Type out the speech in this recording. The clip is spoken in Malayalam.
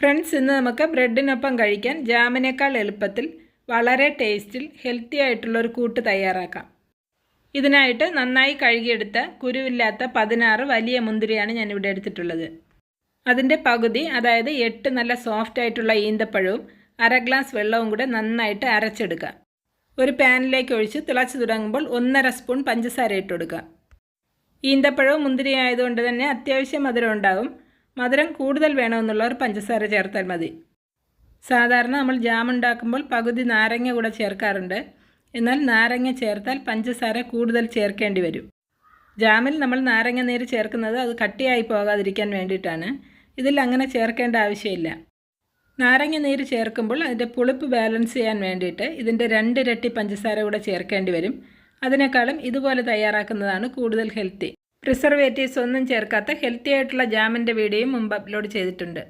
ഫ്രണ്ട്സ്, ഇന്ന് നമുക്ക് ബ്രെഡിനൊപ്പം കഴിക്കാൻ ജാമിനേക്കാൾ എളുപ്പത്തിൽ വളരെ ടേസ്റ്റിൽ ഹെൽത്തി ആയിട്ടുള്ള ഒരു കൂട്ട് തയ്യാറാക്കാം. ഇതിനായിട്ട് നന്നായി കഴുകിയെടുത്ത കുരുവില്ലാത്ത 16 വലിയ മുന്തിരിയാണ് ഞാനിവിടെ എടുത്തിട്ടുള്ളത്. അതിൻ്റെ പകുതി, അതായത് 8 നല്ല സോഫ്റ്റ് ആയിട്ടുള്ള ഈന്തപ്പഴവും 1/2 ഗ്ലാസ് വെള്ളവും കൂടെ നന്നായിട്ട് അരച്ചെടുക്കുക. ഒരു പാനിലേക്ക് ഒഴിച്ച് തിളച്ച് തുടങ്ങുമ്പോൾ 1/2 സ്പൂൺ പഞ്ചസാര ഇട്ട് കൊടുക്കുക. ഈന്തപ്പഴവും മുന്തിരി ആയതുകൊണ്ട് തന്നെ അത്യാവശ്യം മധുരം ഉണ്ടാകും. മധുരം കൂടുതൽ വേണമെന്നുള്ളവർ പഞ്ചസാര ചേർത്താൽ മതി. സാധാരണ നമ്മൾ ജാം ഉണ്ടാക്കുമ്പോൾ പകുതി നാരങ്ങ കൂടെ ചേർക്കാറുണ്ട്. എന്നാൽ നാരങ്ങ ചേർത്താൽ പഞ്ചസാര കൂടുതൽ ചേർക്കേണ്ടി വരും. ജാമിൽ നമ്മൾ നാരങ്ങ നീര് ചേർക്കുന്നത് അത് കട്ടിയായി പോകാതിരിക്കാൻ വേണ്ടിയിട്ടാണ്. ഇതിൽ അങ്ങനെ ചേർക്കേണ്ട ആവശ്യമില്ല. നാരങ്ങ നീര് ചേർക്കുമ്പോൾ അതിൻ്റെ പുളിപ്പ് ബാലൻസ് ചെയ്യാൻ വേണ്ടിയിട്ട് ഇതിൻ്റെ 2 ഇരട്ടി പഞ്ചസാര കൂടെ ചേർക്കേണ്ടി വരും. അതിനേക്കാളും ഇതുപോലെ തയ്യാറാക്കുന്നതാണ് കൂടുതൽ ഹെൽത്തി. പ്രിസർവേറ്റീവ്സ് ഒന്നും ചേർക്കാത്ത ഹെൽത്തി ആയിട്ടുള്ള ജാമിൻ്റെ വീഡിയോയും മുമ്പ് അപ്ലോഡ് ചെയ്തിട്ടുണ്ട്.